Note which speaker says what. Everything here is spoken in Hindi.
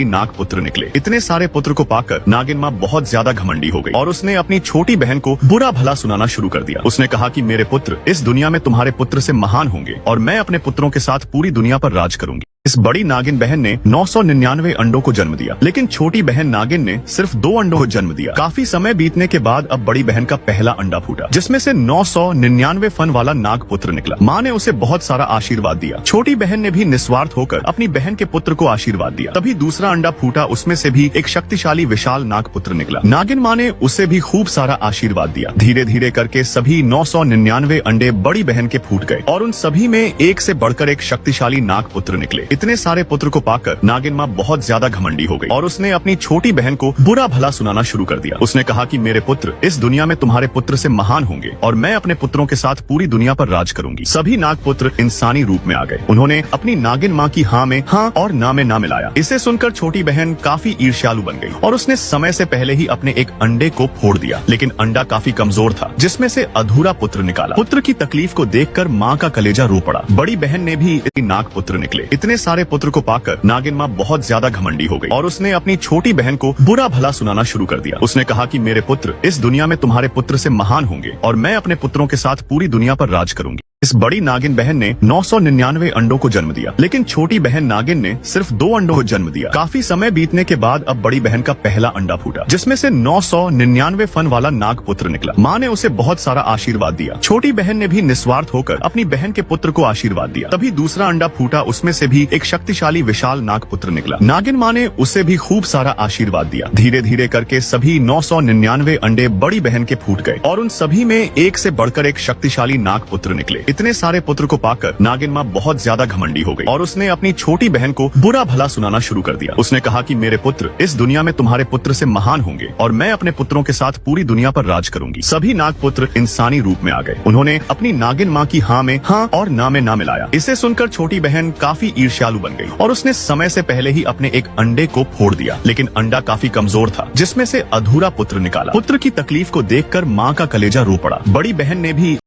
Speaker 1: नाग पुत्र निकले। इतने सारे पुत्र को पाकर नागिन माँ बहुत ज्यादा घमंडी हो गई और उसने अपनी छोटी बहन को बुरा भला सुनाना शुरू कर दिया। उसने कहा कि मेरे पुत्र इस दुनिया में तुम्हारे पुत्र से महान होंगे और मैं अपने पुत्रों के साथ पूरी दुनिया पर राज करूंगी। इस बड़ी नागिन बहन ने 999 अंडों को जन्म दिया, लेकिन छोटी बहन नागिन ने सिर्फ 2 अंडों को जन्म दिया। काफी समय बीतने के बाद अब बड़ी बहन का पहला अंडा फूटा, जिसमें से 999 फन वाला नाग पुत्र निकला। माँ ने उसे बहुत सारा आशीर्वाद दिया। छोटी बहन ने भी निस्वार्थ होकर अपनी बहन के पुत्र को आशीर्वाद दिया। तभी दूसरा अंडा फूटा, उसमें से भी एक शक्तिशाली विशाल नाग पुत्र निकला। नागिन माँ ने उसे भी खूब सारा आशीर्वाद दिया। धीरे धीरे करके सभी 999 अंडे बड़ी बहन के फूट गए और उन सभी में एक से बढ़कर एक शक्तिशाली नाग पुत्र निकले। इतने सारे पुत्र को पाकर नागिन माँ बहुत ज्यादा घमंडी हो गई और उसने अपनी छोटी बहन को बुरा भला सुनाना शुरू कर दिया। उसने कहा कि मेरे पुत्र इस दुनिया में तुम्हारे पुत्र से महान होंगे और मैं अपने पुत्रों के साथ पूरी दुनिया पर राज करूंगी। सभी नाग पुत्र इंसानी रूप में आ गए। उन्होंने अपनी नागिन माँ की हाँ में हाँ और ना में ना मिलाया। इसे सुनकर छोटी बहन काफी ईर्ष्यालु बन गई और उसने समय से पहले ही अपने एक अंडे को फोड़ दिया, लेकिन अंडा काफी कमजोर था, जिसमें से अधूरा पुत्र निकाला। पुत्र की तकलीफ को देखकर माँ का कलेजा रो पड़ा। बड़ी बहन ने भी नाग पुत्र निकले। इतने सारे पुत्र को पाकर नागिन माँ बहुत ज्यादा घमंडी हो गई और उसने अपनी छोटी बहन को बुरा भला सुनाना शुरू कर दिया। उसने कहा कि मेरे पुत्र इस दुनिया में तुम्हारे पुत्र से महान होंगे और मैं अपने पुत्रों के साथ पूरी दुनिया पर राज करूंगी। इस बड़ी नागिन बहन ने 999 अंडों को जन्म दिया, लेकिन छोटी बहन नागिन ने सिर्फ 2 अंडों को जन्म दिया। काफी समय बीतने के बाद अब बड़ी बहन का पहला अंडा फूटा, जिसमें से 999 फन वाला नाग पुत्र निकला। माँ ने उसे बहुत सारा आशीर्वाद दिया। छोटी बहन ने भी निस्वार्थ होकर अपनी बहन के पुत्र को आशीर्वाद दिया। तभी दूसरा अंडा फूटा, उसमें से भी एक शक्तिशाली विशाल नाग पुत्र निकला। नागिन माँ ने उसे भी खूब सारा आशीर्वाद दिया। धीरे धीरे करके सभी 999 अंडे बड़ी बहन के फूट गए और उन सभी में एक से बढ़कर एक शक्तिशाली नाग पुत्र निकले। इतने सारे पुत्र को पाकर नागिन माँ बहुत ज्यादा घमंडी हो गई और उसने अपनी छोटी बहन को बुरा भला सुनाना शुरू कर दिया। उसने कहा कि मेरे पुत्र इस दुनिया में तुम्हारे पुत्र से महान होंगे और मैं अपने पुत्रों के साथ पूरी दुनिया पर राज करूंगी। सभी नाग पुत्र इंसानी रूप में आ गए। उन्होंने अपनी नागिन माँ की हाँ में हाँ और ना में ना मिलाया। इसे सुनकर छोटी बहन काफी ईर्ष्यालु बन गई और उसने समय से पहले ही अपने एक अंडे को फोड़ दिया, लेकिन अंडा काफी कमजोर था, जिसमें से अधूरा पुत्र निकाला। पुत्र की तकलीफ को देखकर माँ का कलेजा रो पड़ा। बड़ी बहन ने भी